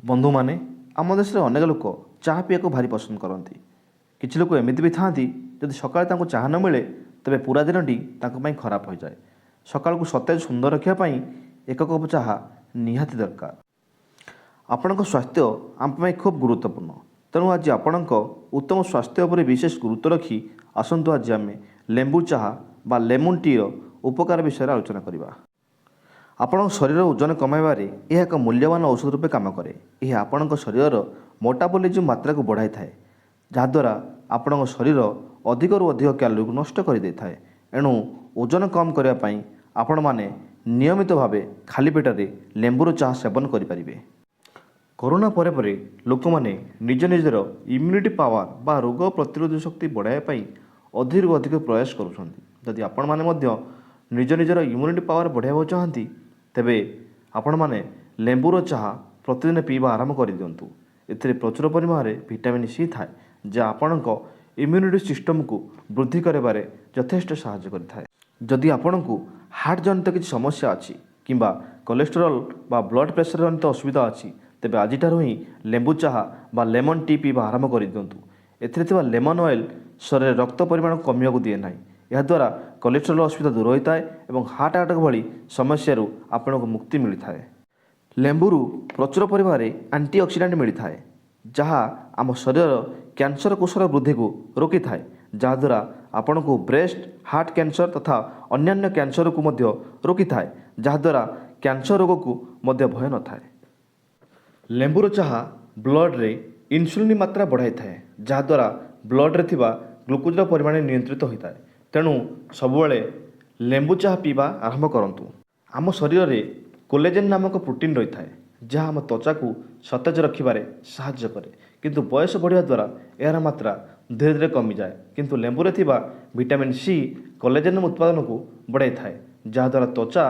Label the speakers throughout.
Speaker 1: बंधु माने आम देश अनेक लोक चाह पीवा भारी पसंद करती। किसी लोग एमती भी था जदि सका चाह न मिले तेरे पूरा दिन टी खराब हो जाए। सका सतेज सुंदर रखापी एक कप चाह निहाती दरकार। आपण स्वास्थ्य आम खूब गुरुत्वपूर्ण। तेणु आज आपण उत्तम स्वास्थ्य पर विशेष गुरुत्व रखी आसतु आज आम लेंबू चाह बा लेमन टी उपकार विषय आलोचना करवा। आपण शरीर ओजन कमाइबारे यह एक मूल्यवान औषध रूपे काम करे। यह आपण शरीर मेटाबॉलिज्म मात्रा को बढ़ाई थाए, जहाद्वारा आपण शरीर अधिक रु अधिक कैलोरी को नष्ट कर दे थाए। एणु ओजन कम करने आपण माने नियमित भावे खाली पेटरे लेंबूर चाह सेवन करें। कोरोना परे परे लोक माने निज निजर इम्यूनिटी पावर बा रोग प्रतिरोध शक्ति बढ़ाई अधिक अधिक प्रयास करुछंती। जदि आपण माने मध्य निज निजर इम्यूनिटी पावर बढ़ाइबा चाहती तेबे आपण माने लेंबूर चाह प्रतिदिन पीवा आरंभ कर दिंतु। एथिरे प्रचुर परिमाण में विटामिन सी थाए, जहाँ आपणक इम्यूनिटी सिस्टम को वृद्धि करिबारे यथेष्ट सहायता करिथाए। जदि आपणक हार्ट जनित किसी समस्या अच्छी किंबा कोलेस्टेरोल बा ब्लड प्रेशर जनित असुविधा अच्छी तेबे आजिठारु ही लेंबू चाह बा लेमन टी पीवा आरंभ कर दिंतु। एथिरे थिबा लेमन ऑयल शरीर रक्त परिमाण कमिया दिए नहीं। याद्वारा कोलेस्ट्रोल असुविधा दूर होता है और हार्ट अटैक भली समस्या आपन को मुक्ति मिलता है। लेंबूरु प्रचुर परिमाण एंटीऑक्सीडेंट मिलता है, जहाँ आम शरीर कैंसर कोषर वृद्धि को रोकी थाए, जहाद्वारा आपन को ब्रेस्ट हार्ट कैंसर तथा अन्यान्य कैंसर को मध्य रोकी थाए, जहाद्वारा कैंसर रोग को मध्य भय न थाए। लेंबूर चाह ब्लड रे इन्सुलिन मात्रा बढ़ाई थाए, जहाद्वारा ब्लड रे थिबा ग्लुकोजर परिमाण नियंत्रित होता है। तेणु सबुबले लेंबू चाह पीवा आरंभ करंतु। आम शरीर में कोलेजेन नामक प्रोटीन रही है, जहाँ आम त्वचा को सतेज रखिबारे साहाय्य करे। किंतु बयस बढ़िया द्वारा यार मात्रा धीरे धीरे कमी जाए। किंतु लेंबू रे थिबा विटामिन सी कोलेजेन उत्पादन को बढ़ाई थाए, जहाद्वारा त्वचा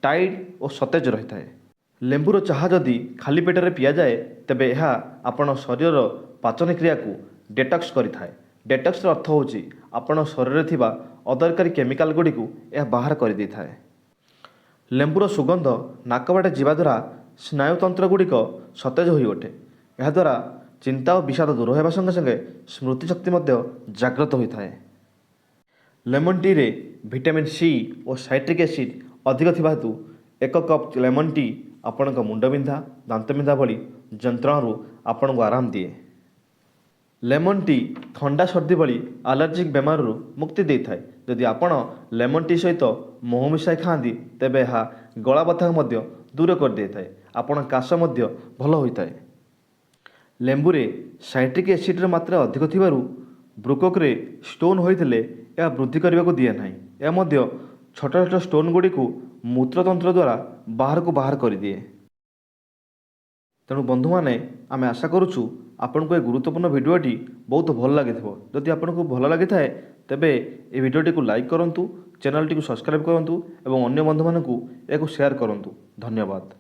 Speaker 1: टाइट और सतेज रही है। लेंबूर चाह जदि खाली पेटर पिया जाए तेबे यह आपण शरीर पाचन क्रिया को डेटॉक्स करिथाए। डेटॉक्स अर्थ होची आपण शरीर थिबा अदरकारी केमिकल गुडी को यह बाहर कर दी थाए। लेंबूर सुगंध नाक बाटे जीवा द्वारा स्नायुतंत्र गुड़िक सतेज हो उठे। यह द्वारा चिंता और विषाद दूर होगा संगे संगे स्मृति शक्ति मध्य जागृत होता है। लेमन टी रे विटामिन सी और साइट्रिक एसिड अधिक थिबा हेतु एक कप लेमन टी आपण मुंड बिंधा दांत बिंधा भली जंत्रणु आपण को आराम दिए। लेमन टी ठंडा सर्दी भली आलर्जिक बेमार मुक्ति दे थाए। जदि आपण लेमन टी सहित मह मिसाई खाती तेबे यह गला बथा मध्य दूर कर दे थाए। आपण काश मध्य भल होता है। लेंबू रे साइट्रिक एसिड मात्रा अधिक थिबारु ब्रुकक रे स्टोन होइथिले यह वृद्धि करने को दिए नहीं। यह मध्य छोट छोट स्टोन गुड़ी को मूत्रतंत्र द्वारा बाहर कर दिए। तेणु बंधु मैंने आम आशा करुचु आपन को एक गुरुत्वपूर्ण भिडियोटी बहुत भल लगी। जदि आपन को भल लगी थाए तेबे ए भिडियोटी को लाइक करंतु, चैनल टी को सब्सक्राइब करंतु और अन्य बंधु मानकु एको शेयर करंतु। धन्यवाद।